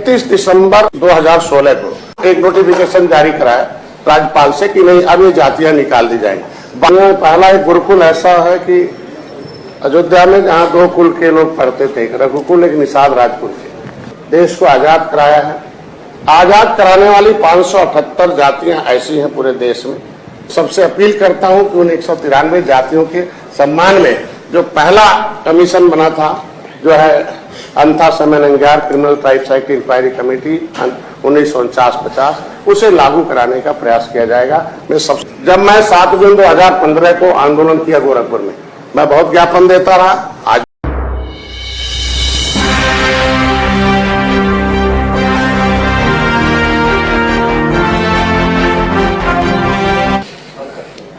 31 दिसंबर 2016 को एक नोटिफिकेशन जारी कराया राज्यपाल से कि नहीं अब ये जातियां निकाल दी जाएंगी। पहला एक गुरुकुल ऐसा है कि अयोध्या में जहाँ 2 कुल के लोग पढ़ते थे, एक रघुकुल एक निषाद राजकुल के। देश को आजाद कराया है। आजाद कराने वाली 578 जातियां ऐसी हैं पूरे देश में। सबसे अपील करता हूं कि उन 193 जातियों के सम्मान में जो पहला कमीशन बना था, जो है अंथा समन्वय criminal tribes act inquiry committee 1949-50, उसे लागू कराने का प्रयास किया जाएगा। जब मैं 7 जून 2015 को आंदोलन किया गोरखपुर में, मैं बहुत ज्ञापन देता रहा। आज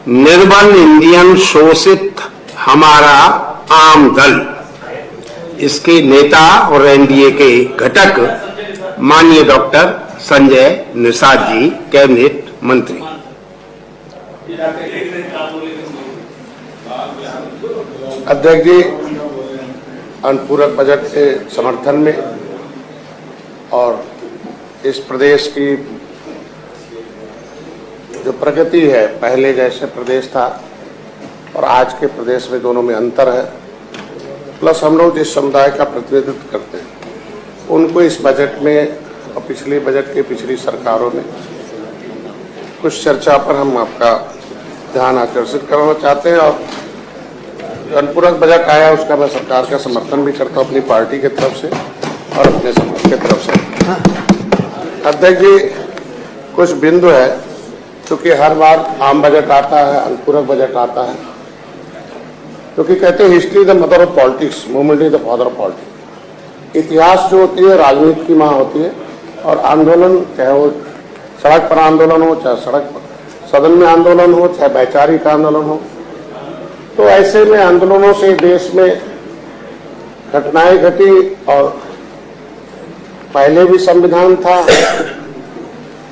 निर्बल इंडियन शोषित हमारा आम दल, इसके नेता और एनडीए के घटक माननीय डॉक्टर संजय निषाद जी, कैबिनेट मंत्री। अध्यक्ष जी, अनुपूरक बजट के समर्थन में और इस प्रदेश की जो प्रगति है, पहले जैसे प्रदेश था और आज के प्रदेश में दोनों में अंतर है, प्लस हम लोग जिस समुदाय का प्रतिनिधित्व करते हैं उनको इस बजट में और पिछले बजट के पिछली सरकारों में कुछ चर्चा पर हम आपका ध्यान आकर्षित करना चाहते हैं। और जो अनुपूरक बजट आया उसका मैं सरकार का समर्थन भी करता हूँ अपनी पार्टी की तरफ से और अपने समाज की तरफ से। अध्यक्ष जी, कुछ बिंदु है क्योंकि हर बार आम बजट आता है, अनुपूरक बजट आता है, क्योंकि कहते हैं history the mother of politics, movement is the father of politics. इतिहास जो होती है राजनीति की माँ होती है, और आंदोलन चाहे वो सड़क पर आंदोलन हो, चाहे सड़क पर सदन में आंदोलन हो, चाहे वैचारिक आंदोलन हो, तो ऐसे में आंदोलनों से देश में घटनाएं घटी। और पहले भी संविधान था,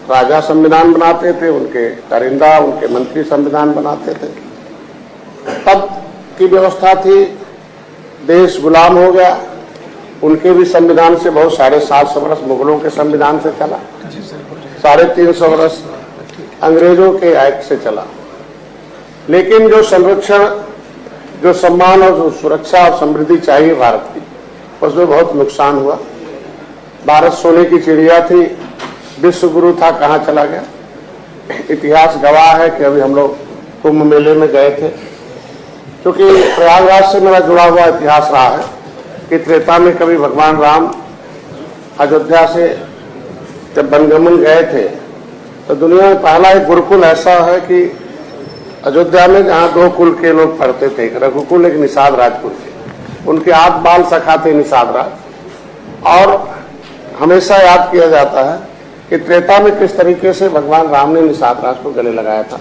राजा संविधान बनाते थे, उनके कारिंदा उनके मंत्री संविधान बनाते थे, तब की व्यवस्था थी। देश गुलाम हो गया, उनके भी संविधान से बहुत 750 वर्ष मुगलों के संविधान से चला, 350 वर्ष अंग्रेजों के एक्ट से चला। लेकिन जो संरक्षण, जो सम्मान और जो सुरक्षा और समृद्धि चाहिए भारत की, उसमें बहुत नुकसान हुआ। भारत सोने की चिड़िया थी, विश्व गुरु था, कहाँ चला गया। इतिहास गवाह है कि अभी हम लोग कुंभ मेले में गए थे, क्योंकि प्रयागराज से मेरा जुड़ा हुआ इतिहास रहा है कि त्रेता में कभी भगवान राम अयोध्या से जब वनगमन गए थे तो दुनिया में पहला एक गुरुकुल ऐसा है कि अयोध्या में जहाँ 2 कुल के लोग पढ़ते थे, एक रघुकुल एक निषाद राजकुल के। उनके 8 बाल सखा थे निषाद राज। और हमेशा याद किया जाता है कि त्रेता में किस तरीके से भगवान राम ने निषाद राज को गले लगाया था।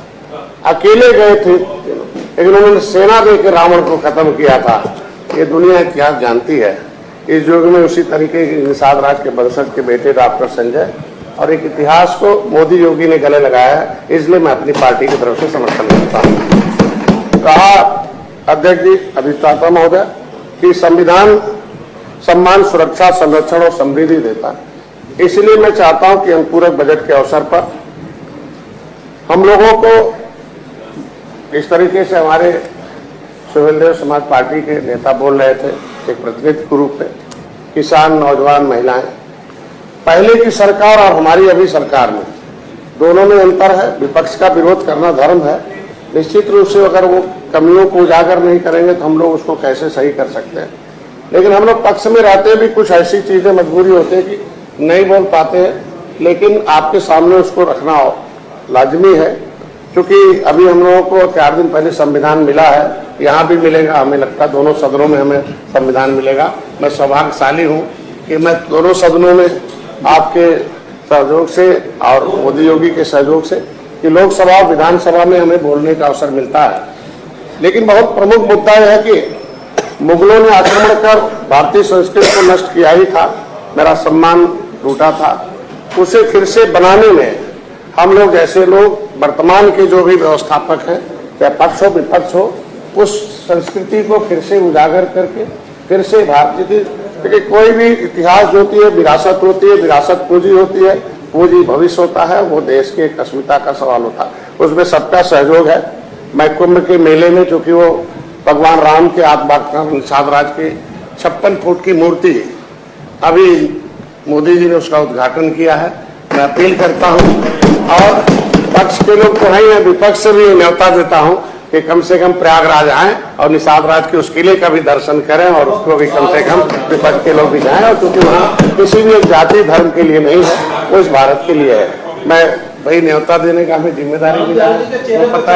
अकेले गए थे, लेकिन उन्होंने सेना देकर रावण को खत्म किया था। ये दुनिया इतिहास जानती है। इस युग में उसी तरीके के निषाद राज के वंशज के बेटे डॉक्टर संजय, और एक इतिहास को मोदी योगी ने गले लगाया है, इसलिए मैं अपनी पार्टी की तरफ से समर्थन करता हूँ। कहा अध्यक्ष जी, अधिष्ठाता महोदय, कि संविधान सम्मान, सुरक्षा, संरक्षण और समृद्धि देता है। इसलिए मैं चाहता हूं कि अनुपूरक बजट के अवसर पर हम लोगों को इस तरीके से हमारे सुहेलदेव समाज पार्टी के नेता बोल रहे थे, एक प्रतिनिधि के रूप में, किसान, नौजवान, महिलाएं, पहले की सरकार और हमारी अभी सरकार में दोनों में अंतर है। विपक्ष का विरोध करना धर्म है, निश्चित रूप से अगर वो कमियों को उजागर नहीं करेंगे तो हम लोग उसको कैसे सही कर सकते हैं। लेकिन हम लोग पक्ष में रहते भी कुछ ऐसी चीजें मजबूरी होती है कि नहीं बोल पाते हैं, लेकिन आपके सामने उसको रखना लाजमी है, क्योंकि अभी हम लोगों को 4 दिन पहले संविधान मिला है, यहाँ भी मिलेगा, हमें लगता है दोनों सदनों में हमें संविधान मिलेगा। मैं सौभाग्यशाली हूँ कि मैं दोनों सदनों में आपके सहयोग से और मोदी योगी के सहयोग से कि लोकसभा और विधानसभा में हमें बोलने का अवसर मिलता है। लेकिन बहुत प्रमुख मुद्दा यह है कि मुगलों ने आक्रमण कर भारतीय संस्कृति को नष्ट किया ही था, मेरा सम्मान टूटा था, उसे फिर से बनाने में हम लोग जैसे लोग, वर्तमान के जो भी व्यवस्थापक हैं, चाहे पक्ष हो विपक्ष हो, उस संस्कृति को फिर से उजागर करके फिर से भारतीय क्योंकि कोई भी इतिहास जो होती है विरासत होती है, विरासत पूंजी होती है, पूंजी भविष्य होता है, वो देश की एक अस्मिता का सवाल होता है, उसमें सबका सहयोग है। मैं कुंभ के मेले में, चूंकि वो भगवान राम के आत्मा निषाद राज की 56 फुट की मूर्ति अभी मोदी जी ने उसका उद्घाटन किया है। मैं अपील करता हूं और पक्ष के लोग तो नहीं है, विपक्ष से भी न्योता देता हूं कि कम से कम प्रयागराज आए और निषाद राज के उस किले का भी दर्शन करें और उसको भी कम से कम विपक्ष के लोग भी जाएं। और क्योंकि वहाँ किसी भी एक जाति धर्म के लिए नहीं है, वो इस भारत के लिए है। मैं भाई न्योता देने का हमें जिम्मेदारी भी है, पता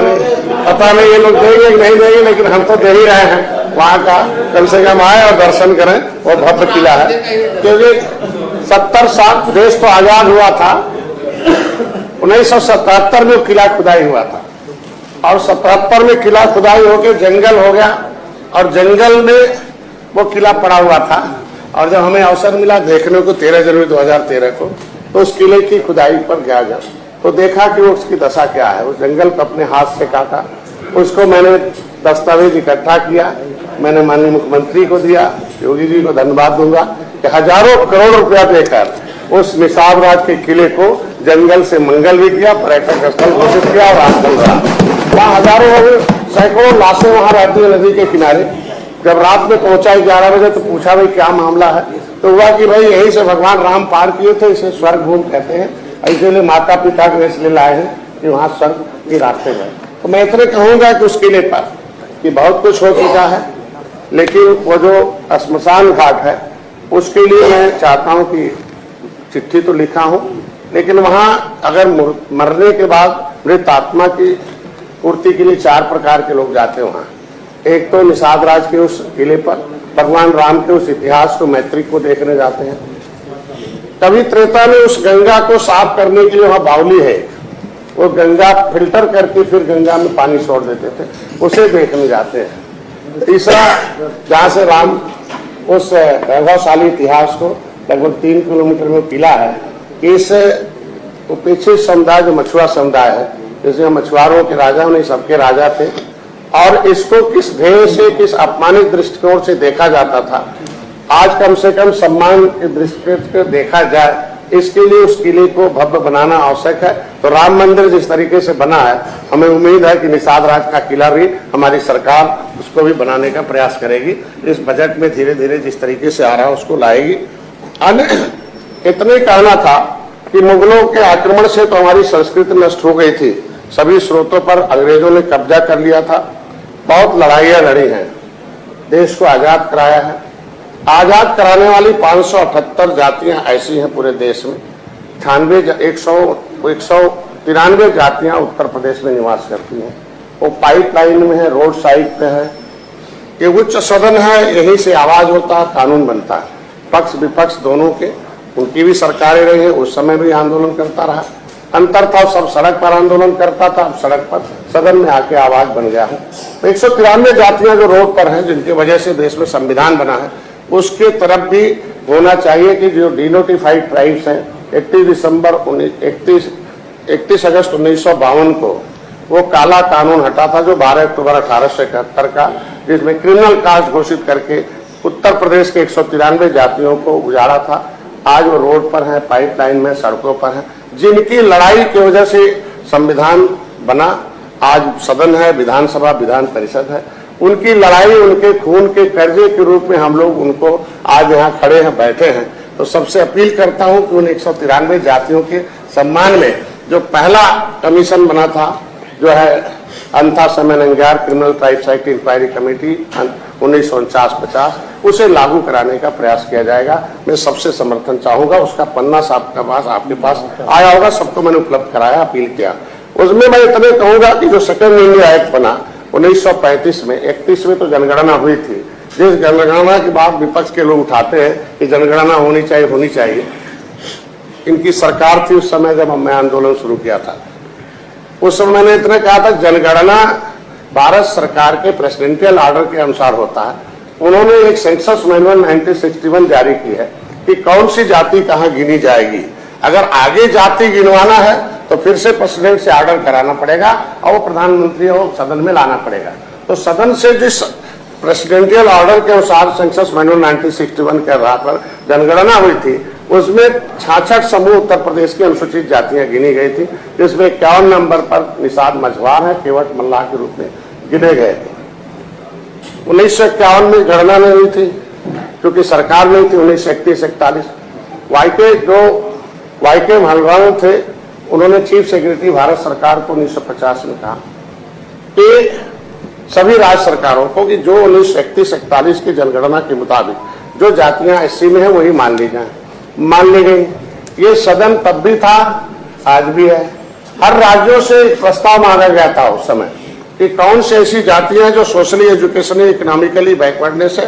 नहीं ये लोग देंगे नहीं देंगे, लेकिन हम तो दे ही रहे हैं। वहाँ का कम से कम आए और दर्शन करें, वो भव्य किला है। क्योंकि 70 साल देश तो आजाद हुआ था, 1977 में किला खुदाई हुआ था और 77 में किला खुदाई होकर जंगल हो गया और जंगल में वो किला पड़ा हुआ था। और जब हमें अवसर मिला देखने को 13 जनवरी 2013 को, तो उस किले की खुदाई पर गया जब, तो देखा कि वो उसकी दशा क्या है। उस जंगल को अपने हाथ से काटा, उसको मैंने दस्तावेज इकट्ठा किया, मैंने माननीय मुख्यमंत्री को दिया। योगी जी को धन्यवाद दूंगा कि हजारों करोड़ रुपया देकर उस निषाद राज के किले को जंगल से मंगल भी किया, पर्यटक स्थल घोषित किया और आज चल रहा। वहाँ हजारों सैकड़ों लाशें वहाँ रहती है नदी के किनारे। जब रात में पहुंचा 11 बजे तो पूछा भाई क्या मामला है, तो हुआ कि भाई यहीं से भगवान राम पार किए थे, इसे स्वर्ग भूमि कहते हैं, इसीलिए माता पिता को इसलिए लाए हैं कि वहाँ स्वर्ग के रास्ते गए। तो मैं इतने कहूंगा कि उस किले पर कि बहुत कुछ हो चुका है, लेकिन वो जो श्मशान घाट है उसके लिए मैं चाहता हूँ कि चिट्ठी तो लिखा हूँ, लेकिन वहाँ अगर मरने के बाद मृत आत्मा की पूर्ति के लिए 4 प्रकार के लोग जाते हैं वहाँ। एक तो निषाद राज के उस किले पर भगवान राम के उस इतिहास को, मैत्री को देखने जाते हैं। कभी त्रेता में उस गंगा को साफ करने के लिए वहाँ बावली है, वो गंगा फिल्टर करके फिर गंगा में पानी छोड़ देते थे, उसे देखने जाते हैं। तीसरा, जहाँ से राम उस वैभवशाली इतिहास को लगभग 3 किलोमीटर में किला है, इस उपेक्षित समुदाय जो मछुआ समुदाय है, जिसमें मछुआरों के राजा नहीं सबके राजा थे, और इसको किस ध्येय से, किस अपमानित दृष्टिकोण से देखा जाता था, आज कम से कम सम्मान के दृष्टिकोण से देखा जाए, इसके लिए उस किले को भव्य बनाना आवश्यक है। तो राम मंदिर जिस तरीके से बना है, हमें उम्मीद है कि निषाद राज का किला भी हमारी सरकार उसको भी बनाने का प्रयास करेगी। इस बजट में धीरे धीरे जिस तरीके से आ रहा है उसको लाएगी। इतने कहना था कि मुगलों के आक्रमण से तो हमारी संस्कृति नष्ट हो गई थी, सभी स्रोतों पर अंग्रेजों ने कब्जा कर लिया था, बहुत लड़ाइयां लड़ी हैं, देश को आजाद कराया है। आजाद कराने वाली 578 जातियां ऐसी हैं पूरे देश में। 193 जातियां उत्तर प्रदेश में निवास करती हैं। वो पाइपलाइन में है, रोड साइड पे है, ये उच्च सदन है, यहीं से आवाज होता है, कानून बनता है। पक्ष विपक्ष दोनों के, उनकी भी सरकारें रही है, उस समय भी आंदोलन करता रहा। अंतर था, सब सड़क पर आंदोलन करता था, अब सड़क पर सदन में आके आवाज बन गया है। 193 जातियां जो रोड पर हैं, जिनकी वजह से देश में संविधान बना है, उसके तरफ भी होना चाहिए कि जो डिनोटिफाइड ट्राइब्स हैं, 31 अगस्त 1952 को वो काला कानून हटा था, जो 12 अक्टूबर 1871 का, जिसमें क्रिमिनल कास्ट घोषित करके उत्तर प्रदेश के 193 जातियों को उजाड़ा था। आज वो रोड पर है, पाइपलाइन में, सड़कों पर है, जिनकी लड़ाई की वजह से संविधान बना। आज सदन है, विधानसभा, विधान परिषद है, उनकी लड़ाई, उनके खून के कर्जे के रूप में हम लोग उनको आज यहाँ खड़े हैं, बैठे हैं। तो सबसे अपील करता हूँ कि उन 193 जातियों के सम्मान में जो पहला कमीशन बना था, जो है अंथा समयनंगार criminal tribes act inquiry committee 1949-50, उसे लागू कराने का प्रयास किया जाएगा। मैं सबसे समर्थन चाहूंगा। उसका पन्ना आपके पास आया होगा, सबको मैंने उपलब्ध कराया, अपील किया। उसमें मैं इतने कहूंगा कि जो सेकेंड इंडिया एक्ट बना 1935 में, 31 में तो जनगणना हुई थी, जिस जनगणना की बात विपक्ष के लोग उठाते हैं कि जनगणना होनी चाहिए, इनकी सरकार थी उस समय जब मैं आंदोलन शुरू किया था। उस समय मैंने इतना कहा था, जनगणना भारत सरकार के प्रेसिडेंशियल ऑर्डर के अनुसार होता है। उन्होंने एक सेंसस मैनुअल 1961 जारी की है कि कौन सी जाति कहाँ गिनी जाएगी। अगर आगे जाति गिनवाना है तो फिर से प्रेसिडेंट से ऑर्डर कराना पड़ेगा और वो प्रधानमंत्री को सदन में लाना पड़ेगा। तो सदन से जिस प्रेसिडेंशियल ऑर्डर के अनुसार सेंसस मैनुअल 1961 के आधार पर जनगणना हुई थी, उसमें 66 समूह उत्तर प्रदेश की अनुसूचित जातियां गिनी गई थी, जिसमें 51 नंबर पर निषाद मछुआर है, केवट मल्लाह के रूप में गिने गए थे। 1951 में गणना नहीं हुई थी क्योंकि सरकार नहीं थी। 1931-41 वाईके भलराव थे, उन्होंने चीफ सेक्रेटरी भारत सरकार को 1950 में कहा कि सभी राज्य सरकारों को कि जो 1931-41 की जनगणना के मुताबिक जो जातियां एससी में है वही मान ली जाए। मान ली गई। ये सदन तब भी था, आज भी है। हर राज्यों से प्रस्ताव मांगा गया था उस समय कि कौन सी ऐसी जातियां जो सोशली, एजुकेशनली, इकोनॉमिकली बैकवर्डनेस है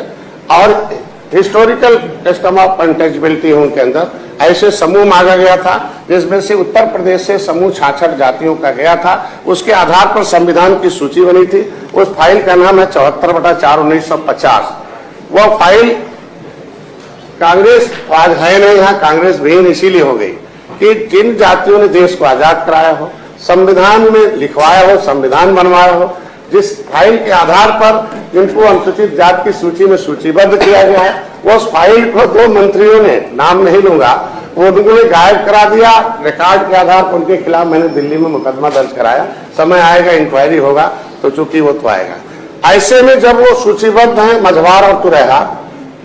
और हिस्टोरिकल कस्टम ऑफ अनटचेबिलिटी है उनके अंदर, ऐसे समूह मांगा गया था, जिसमें से उत्तर प्रदेश से समूह 66 जातियों का गया था। उसके आधार पर संविधान की सूची बनी थी। उस फाइल का नाम है 74/4/1950। वह फाइल कांग्रेस आज है नहीं, यहाँ कांग्रेस विहीन इसीलिए हो गई कि जिन जातियों ने देश को आजाद कराया हो, संविधान में लिखवाया हो, संविधान बनवाया हो, जिस फाइल के आधार पर जिनको अनुसूचित जाति की सूची में सूचीबद्ध किया गया है, वो उस फाइल को 2 मंत्रियों ने, नाम नहीं लूंगा, वो उन्होंने गायब करा दिया। रिकॉर्ड के आधार पर उनके खिलाफ मैंने दिल्ली में मुकदमा दर्ज कराया। समय आएगा, इंक्वायरी होगा तो चूंकि वो तो आएगा। ऐसे में जब वो सूचीबद्ध है मझवार और तुरैया,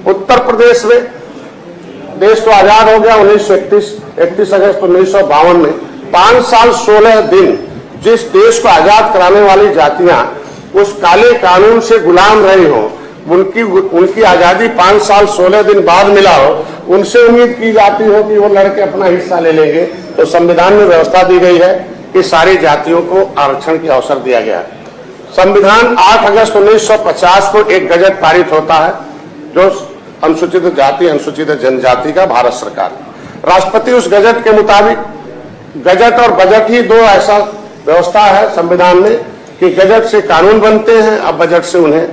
उत्तर प्रदेश में देश तो आजाद हो गया 31 अगस्त 1952 में। 5 साल 16 दिन जिस देश को आजाद कराने वाली जातियां उस काले कानून से गुलाम रही हो, उनकी आजादी 5 साल 16 दिन बाद मिला हो, उनसे उम्मीद की जाती हो कि वो लड़के अपना हिस्सा ले लेंगे। तो संविधान में व्यवस्था दी गई है कि सारी जातियों को आरक्षण की अवसर दिया गया है। संविधान 8 अगस्त 1950 को एक गजट पारित होता है जो अनुसूचित जाति, अनुसूचित जनजाति का भारत सरकार। राष्ट्रपति उस गजट के मुताबिक, गजट और बजट ही 2 ऐसा व्यवस्था है संविधान में कि गजट से कानून बनते हैं, अब बजट से उन्हें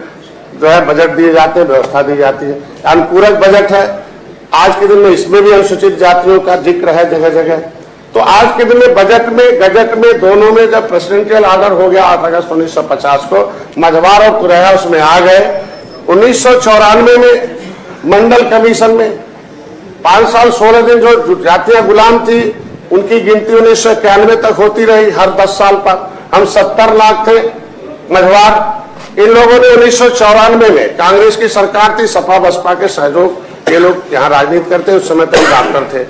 जो है बजट दिए जाते हैं, व्यवस्था दी जाती है। अनुपूरक बजट है। आज के दिन में इसमें भी अनुसूचित जातियों का जिक्र है जगह जगह। तो आज के दिन में बजट में, गजट में, दोनों में जब प्रेसिडेंशियल ऑर्डर हो गया 8 अगस्त 1950 को, मझवार और तुरैया उसमें आ गए। 1994 में मंडल कमीशन में 5 साल 16 दिन जो जातियां गुलाम थी उनकी गिनती 1991 तक होती रही, हर 10 साल पर। हम 70 लाख थे मझवार। इन लोगों ने 1994 में, कांग्रेस की सरकार थी, सपा बसपा के सहयोग, ये लोग यहाँ राजनीति करते, उस समय तक डॉक्टर थे।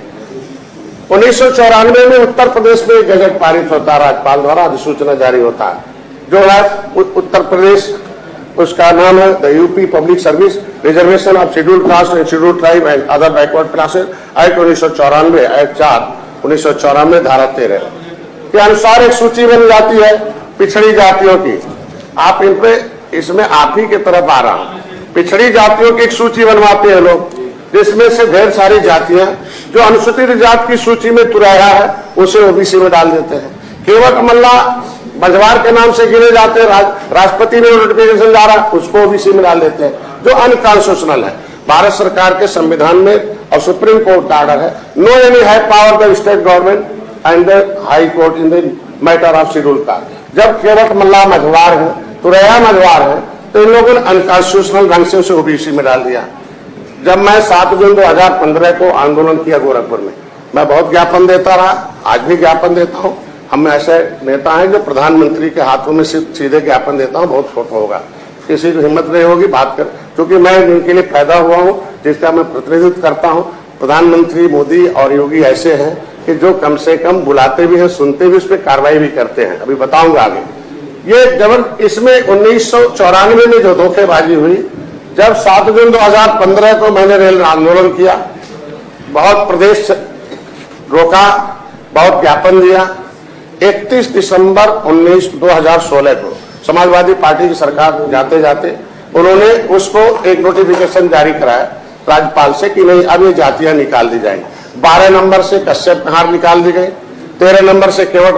1994 में उत्तर प्रदेश में गजट पारित होता है, राज्यपाल द्वारा अधिसूचना जारी होता है, जो है उत्तर प्रदेश, उसका नाम है the UP public service reservation of scheduled caste and scheduled tribe and other backward classes act 1994, act 4 1994 धारा 13 के अनुसार एक सूची बन जाती है पिछड़ी जातियों की। आप इन पे, इसमें आप ही की तरफ आ रहा हूं। पिछड़ी जातियों की एक सूची बनवाते हैं लोग, जिसमें से ढेर सारी जातियां जो अनुसूचित जाति की सूची में तुरैया है उसे ओबीसी में डाल देते हैं। केवट मल्लाह मझवार के नाम से गिने जाते हैं, राष्ट्रपति में नोटिफिकेशन जा रहा है, उसको ओबीसी में डाल देते हैं, जो अनकॉन्स्टिट्यूशनल है। भारत सरकार के संविधान में और सुप्रीम कोर्ट का ऑर्डर है, no any high power the state government and the high court in the matter of schedule caste. जब केवट मल्लाह मझवार है, तुरैया मझवार है, तो इन लोगों ने अनकॉन्स्टिट्यूशनल ढंग से उसे ओबीसी में डाल दिया। जब मैं 7 जून 2015 को आंदोलन किया गोरखपुर में, मैं बहुत ज्ञापन देता रहा, आज भी ज्ञापन देता हूँ। हम ऐसे नेता हैं जो प्रधानमंत्री के हाथों में सीधे ज्ञापन देता हूँ, बहुत छोटा होगा, किसी को हिम्मत नहीं होगी बात कर, क्योंकि मैं जिनके लिए पैदा हुआ हूँ, जिसका मैं प्रतिनिधित्व करता हूँ। प्रधानमंत्री मोदी और योगी ऐसे हैं कि जो कम से कम बुलाते भी हैं, सुनते भी, उस पर कार्रवाई भी करते हैं। अभी बताऊंगा आगे। ये जब इसमें 1994 में जो धोखेबाजी हुई, जब 7 जून 2015 को मैंने रेल आंदोलन किया, बहुत प्रदेश रोका, बहुत ज्ञापन दिया। 31 दिसंबर 2016 को समाजवादी पार्टी की सरकार जाते जाते उन्होंने उसको एक नोटिफिकेशन जारी कराया राज्यपाल से कि नहीं, अब ये जातियां निकाल दी जाएंगी। 12 नंबर से कश्यप कहार निकाल दी गई, 13 नंबर से केवट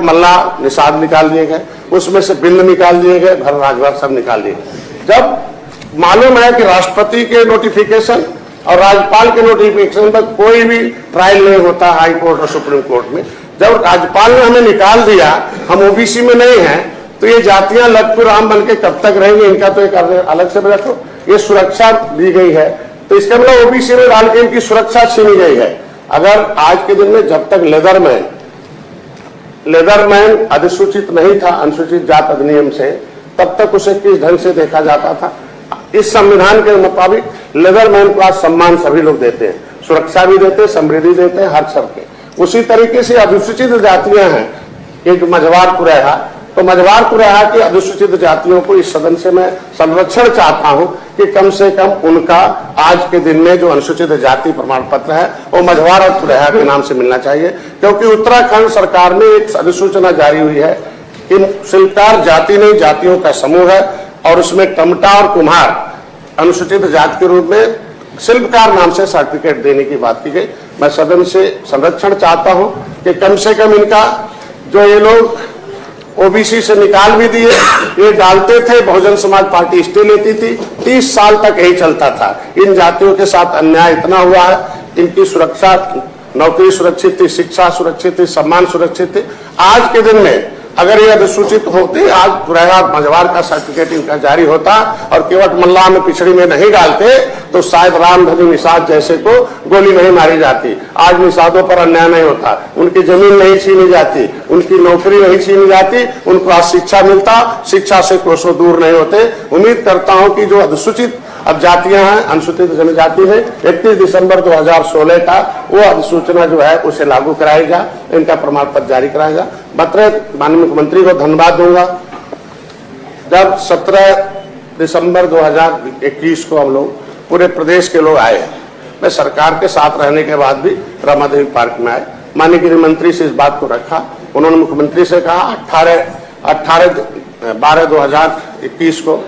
मल्लाह निषाद निकाल दिए गए, उसमें से बिंद निकाल दिए गए, भर राजभर सब निकाल दिए। जब मालूम है कि राष्ट्रपति के नोटिफिकेशन और राज्यपाल के नोटिफिकेशन पर कोई भी ट्रायल नहीं होता हाई कोर्ट और सुप्रीम कोर्ट में, जब राज्यपाल ने हमें निकाल दिया, हम ओबीसी में नहीं हैं, तो ये जातियां लटपुर राम बन के कब तक रहेंगी, इनका तो एक अलग से रखो। ये सुरक्षा दी गई है तो इसका मतलब ओबीसी में डाल के इनकी सुरक्षा छीनी गई है। अगर आज के दिन में जब तक लेदरमैन अधिसूचित नहीं था अनुसूचित जात अधिनियम से, तब तक उसे किस ढंग से देखा जाता था। इस संविधान के मुताबिक लेदरमैन को आज सम्मान सभी लोग देते हैं, सुरक्षा भी देते हैं, समृद्धि देते हैं हर सब के। उसी तरीके से अनुसूचित जातियां हैं, एक मझवार कुरैया, तो मझवार कुरैया की अनुसूचित जातियों को इस सदन से मैं संरक्षण चाहता हूं कि कम से कम उनका आज के दिन में जो अनुसूचित जाति प्रमाण पत्र है वो मझवार और कुरैया के नाम से मिलना चाहिए। क्योंकि उत्तराखंड सरकार में एक अधिसूचना जारी हुई है कि शिल्पकार जाति नहीं जातियों का समूह है, और उसमें टमटा और कुम्हार अनुसूचित जाति के रूप में शिल्पकार नाम से सर्टिफिकेट देने की बात की गई। मैं सदन से संरक्षण चाहता हूं कि कम से कम इनका जो ये लोग ओबीसी से निकाल भी दिए, ये डालते थे, बहुजन समाज पार्टी स्टे लेती थी, 30 साल तक यही चलता था। इन जातियों के साथ अन्याय इतना हुआ है, इनकी सुरक्षा, नौकरी सुरक्षित थी, शिक्षा सुरक्षित थी, सम्मान सुरक्षित थी। आज के दिन में अगर ये अधिसूचित होते, आज कुरैया मझवार का सर्टिफिकेट इनका जारी होता और केवट मल्लाह में पिछड़ी में नहीं डालते, तो शायद रामधनी निषाद जैसे को गोली नहीं मारी जाती। आज निषादों पर अन्याय नहीं होता, उनकी जमीन नहीं छीनी जाती, उनकी नौकरी नहीं छीनी जाती, उनको आज शिक्षा मिलता, शिक्षा से कोसों दूर नहीं होते। उम्मीद करता हूं कि जो अधिसूचित अब जातियां हैं, अनुसूचित जनजाति है, 31 दिसंबर 2016 का वो अधिसूचना जो है उसे लागू कराएगा, इनका प्रमाण पत्र जारी कराएगा। माननीय मुख्यमंत्री को धन्यवाद दूंगा। जब 17 दिसंबर 2021 को हम लोग पूरे प्रदेश के लोग आए, मैं सरकार के साथ रहने के बाद भी रामादेवी पार्क में आए, माननीय गृह मंत्री से इस बात को रखा। उन्होंने मुख्यमंत्री से कहा 18/12/2021 को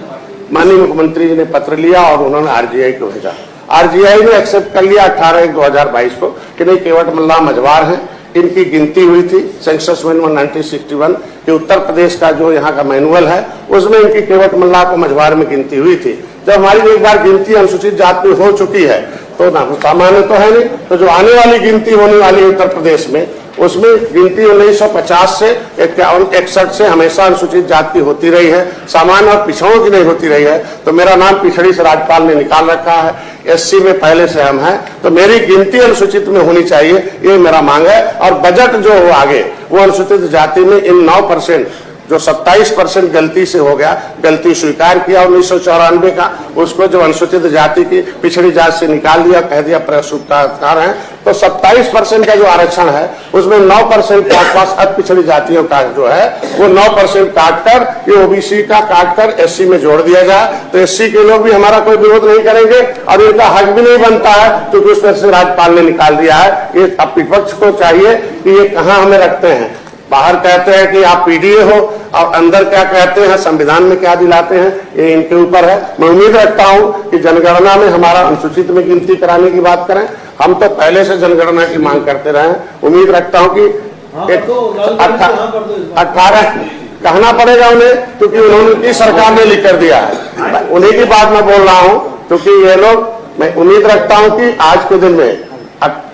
माननीय मुख्यमंत्री जी ने पत्र लिया और उन्होंने आरजीआई को भेजा। आरजीआई ने एक्सेप्ट कर लिया 18/1/2022 को कि नहीं, केवट मल्लाह मझवार है, इनकी गिनती हुई थी सेंसस मैनुअल 1961 कि उत्तर प्रदेश का जो यहाँ का मैनुअल है उसमें इनकी केवट मल्लाह को मझवार में गिनती हुई थी। जब हमारी एक बार गिनती अनुसूचित जाति में हो चुकी है तो ना सामान्य तो है नहीं, तो जो आने वाली गिनती होने वाली है उत्तर प्रदेश में, उसमें गिनती 1950 से 51-61 से हमेशा अनुसूचित जाति होती रही है, सामान्य और पिछड़ों की नहीं होती रही है। तो मेरा नाम पिछड़ी से राज्यपाल ने निकाल रखा है, एससी में पहले से हम हैं, तो मेरी गिनती अनुसूचित में होनी चाहिए, ये मेरा मांग है। और बजट जो हो आगे वो अनुसूचित जाति में इन 9% जो 27% गलती से हो गया, गलती स्वीकार किया 1994 का, उसको जो अनुसूचित जाति की पिछड़ी जाति से निकाल दिया, कह दिया प्रसूपकार है, तो 27% का जो आरक्षण है उसमें 9% आसपास अति पिछड़ी जातियों का जो है वो 9% काटकर ये ओबीसी का काटकर एससी में जोड़ दिया जाए, तो एससी के लोग भी हमारा कोई विरोध नहीं करेंगे और इनका हक भी नहीं बनता है, क्योंकि उस पर से राज्यपाल ने निकाल दिया है। ये अब विपक्ष को चाहिए कि ये कहाँ हमें रखते हैं। बाहर कहते हैं कि आप पीडीए हो और अंदर क्या कहते हैं, संविधान में क्या दिलाते हैं, ये इनके ऊपर है। मैं उम्मीद रखता हूं कि जनगणना में हमारा अनुसूचित में गिनती कराने की बात करें। हम तो पहले से जनगणना की मांग करते रहे हैं। उम्मीद रखता हूं कि 18 कहना पड़ेगा उन्हें, क्योंकि उन्होंने सरकार ने लिख कर दिया है, उन्हीं की बात मैं बोल रहा हूं। क्योंकि ये लोग, मैं उम्मीद रखता हूं कि आज के दिन में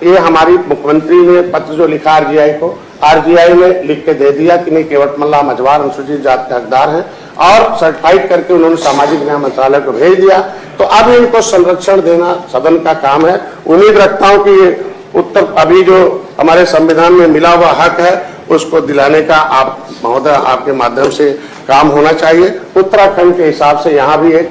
ये हमारी मुख्यमंत्री ने पत्र जो लिखा आरजीआई को, आरजीआई ने लिख के दे दिया कि नहीं, केवट मल्लाह मझवार अनुसूचित जाति के हकदार हैं, और सर्टिफाइड करके उन्होंने सामाजिक न्याय मंत्रालय को भेज दिया। तो अब इनको संरक्षण देना सदन का काम है। उम्मीद रखता हूं कि ये उत्तर अभी जो हमारे संविधान में मिला हुआ हक है उसको दिलाने का आप महोदय आपके माध्यम से काम होना चाहिए। उत्तराखंड के हिसाब से यहाँ भी एक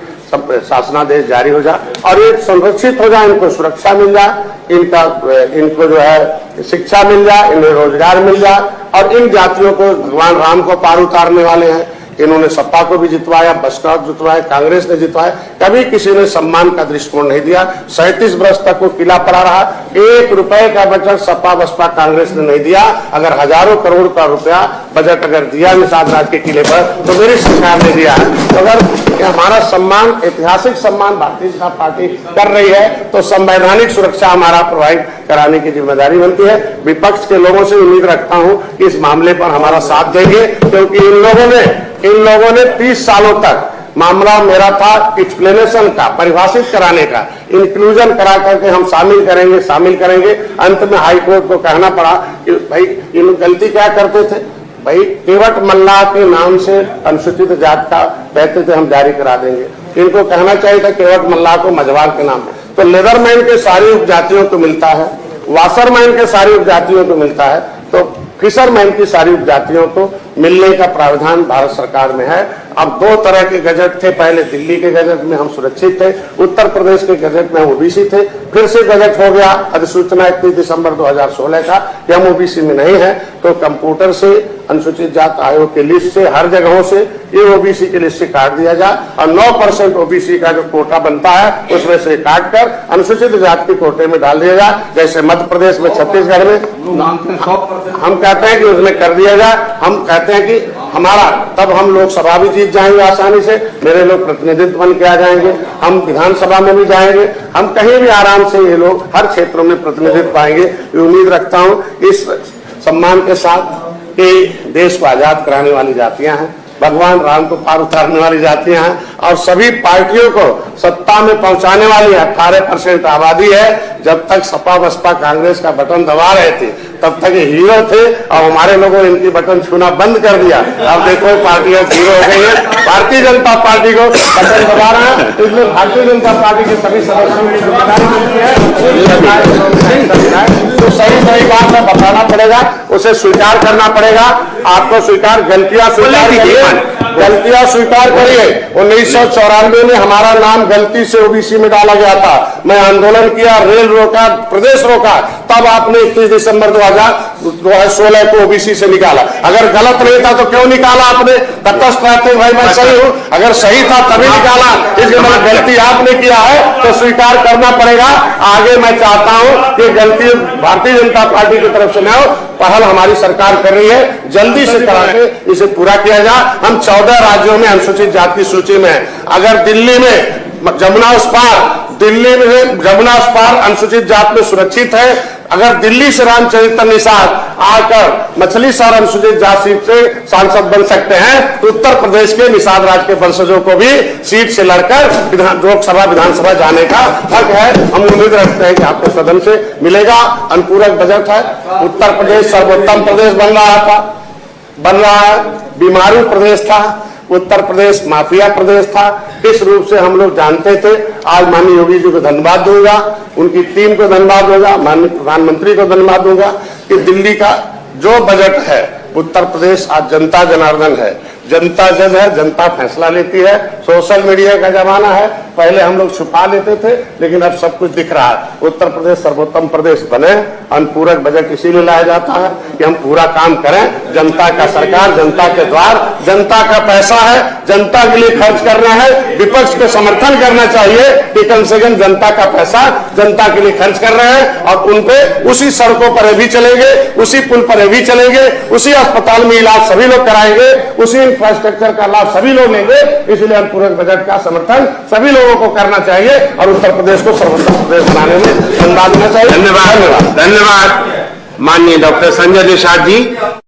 शासनादेश जारी हो जाए और ये संरक्षित हो जाए, इनको सुरक्षा मिल जाए, इनको जो है शिक्षा मिल जाए, इन्हें रोजगार मिल जाए। और इन जातियों को भगवान राम को पार उतारने वाले हैं, इन्होंने सपा को भी जितवाया, बसपा को जितवाया, कांग्रेस ने जितवाया, कभी किसी ने सम्मान का दृष्टिकोण नहीं दिया। 37 वर्ष तक वो किला पड़ा रहा, 1 रुपए का बजट सपा बसपा कांग्रेस ने नहीं दिया। अगर हजारों करोड़ का रुपया बजट अगर दिया निषाद राज के किले पर, तो मेरी सरकार ने दिया है। तो अगर हमारा सम्मान, ऐतिहासिक सम्मान भारतीय जनता पार्टी कर रही है, तो संवैधानिक सुरक्षा हमारा प्रोवाइड कराने की जिम्मेदारी बनती है। विपक्ष के लोगों से उम्मीद रखता हूं कि इस मामले पर हमारा साथ देंगे, क्योंकि इन लोगों ने 30 सालों तक मामला मेरा था एक्सप्लेनेशन का, परिभाषित कराने का, इंक्लूजन करा करके हम शामिल करेंगे। अंत में हाई कोर्ट को कहना पड़ा कि भाई इन गलती क्या करते थे, भाई केवट मल्लाह के नाम से अनुसूचित जात का कहते थे हम जारी करा देंगे, इनको कहना चाहिए था केवट मल्लाह को मझवार के नाम। तो लेदरमैन के सारी उपजातियों को मिलता है, वाशरमैन के सारी उपजातियों को मिलता है, तो फिशरमैन की सारी उपजातियों को मिलने का प्रावधान भारत सरकार में है। अब दो तरह के गजट थे, पहले दिल्ली के गजट में हम सुरक्षित थे, उत्तर प्रदेश के गजट में हम ओबीसी थे, फिर से गजट हो गया अधिसूचना 31 दिसंबर 2016 का कि हम ओबीसी में नहीं है। तो कंप्यूटर से अनुसूचित जात आयोग के लिस्ट से हर जगहों से ये ओबीसी की लिस्ट से काट दिया जाए और 9% ओबीसी का जो कोटा बनता है उसमें से काट कर अनुसूचित जात के कोटे में डाल दिया जाए, जैसे मध्य प्रदेश में, छत्तीसगढ़ में हम कहते हैं कि उसमें कर दिया जाए। हम कहते हैं कि हमारा तब हम लोकसभा भी जीत जाएंगे आसानी से, मेरे लोग प्रतिनिधित्व बन के आ जाएंगे, हम विधानसभा में भी जाएंगे, हम कहीं भी आराम से ये लोग हर क्षेत्रों में प्रतिनिधित्व पाएंगे। ये उम्मीद रखता हूं इस सम्मान के साथ कि देश को आजाद कराने वाली जातियां हैं, भगवान राम को पार उतारने वाली जातियां हैं और सभी पार्टियों को सत्ता में पहुंचाने वाली 18% आबादी है। जब तक सपा बसपा कांग्रेस का बटन दबा रहे थे तब तक ये हीरो थे और हमारे लोगों ने इनकी बटन छूना बंद कर दिया। अब देखो पार्टियां जीरो हो गई है, भारतीय जनता पार्टी को बटन दबा रहे हैं, इसलिए भारतीय जनता पार्टी के सभी सदस्यों की जिम्मेदारी बनती है। तो सही बात में बताना पड़ेगा, उसे स्वीकार करना पड़ेगा, आपको स्वीकार गलतियां स्वीकार करिए। 1994 में हमारा नाम गलती से ओबीसी में डाला गया था, मैं आंदोलन किया, रेल रोका, प्रदेश रोका, तब आपने 31 दिसंबर 2016 को ओबीसी से निकाला। अगर गलत नहीं था तो क्यों निकाला आपने? तटस्थ रहते भाई मैं सही हूं, अगर सही था तभी निकाला, इसलिए गलती आपने किया है तो स्वीकार करना पड़ेगा। आगे मैं चाहता हूं कि गलती भारतीय जनता पार्टी की तरफ से न हो, पहल हमारी सरकार कर रही है, जल्दी से करा के इसे पूरा किया जाए। हम 14 राज्यों में अनुसूचित जाति की सूची में है। अगर दिल्ली में जमुना उस पार अनुसूचित जात में सुरक्षित है, अगर दिल्ली से रामचरित्र निषाद आकर मछली शहर अनुसूचित जात सीट से सांसद बन सकते हैं, तो उत्तर प्रदेश के निषाद राज के वंशजों को भी सीट से लड़कर लोकसभा विधानसभा जाने का हक है। हम उम्मीद रखते हैं कि आपको सदन से मिलेगा। अनुपूरक बजट है, उत्तर प्रदेश सर्वोत्तम प्रदेश बन रहा है, बीमारू प्रदेश था, उत्तर प्रदेश माफिया प्रदेश था, इस रूप से हम लोग जानते थे। आज माननीय योगी जी को धन्यवाद दूंगा, उनकी टीम को धन्यवाद दूंगा, माननीय प्रधानमंत्री को धन्यवाद दूंगा कि दिल्ली का जो बजट है, उत्तर प्रदेश आज जनता जनार्दन है, जनता जज है, जनता फैसला लेती है। सोशल मीडिया का जमाना है, पहले हम लोग छुपा लेते थे, लेकिन अब सब कुछ दिख रहा है। उत्तर प्रदेश सर्वोत्तम प्रदेश बने। अनुपूरक बजट इसीलिए लाया जाता है कि हम पूरा काम करें। जनता का सरकार, जनता के द्वार, जनता का पैसा है, जनता के लिए खर्च करना है। विपक्ष को समर्थन करना चाहिए कि कम से कम जनता का पैसा जनता के लिए खर्च कर रहे हैं और उनपे उसी सड़कों पर भी चलेंगे, उसी पुल पर भी चलेंगे, उसी अस्पताल में इलाज सभी लोग कराएंगे, उसी इंफ्रास्ट्रक्चर का लाभ सभी लोग लेंगे। इसलिए अनुपूरक बजट का समर्थन सभी लोगों को करना चाहिए और उत्तर प्रदेश को सर्वोत्तम प्रदेश बनाने में योगदान देना चाहिए। धन्यवाद माननीय डॉक्टर संजय निषाद जी।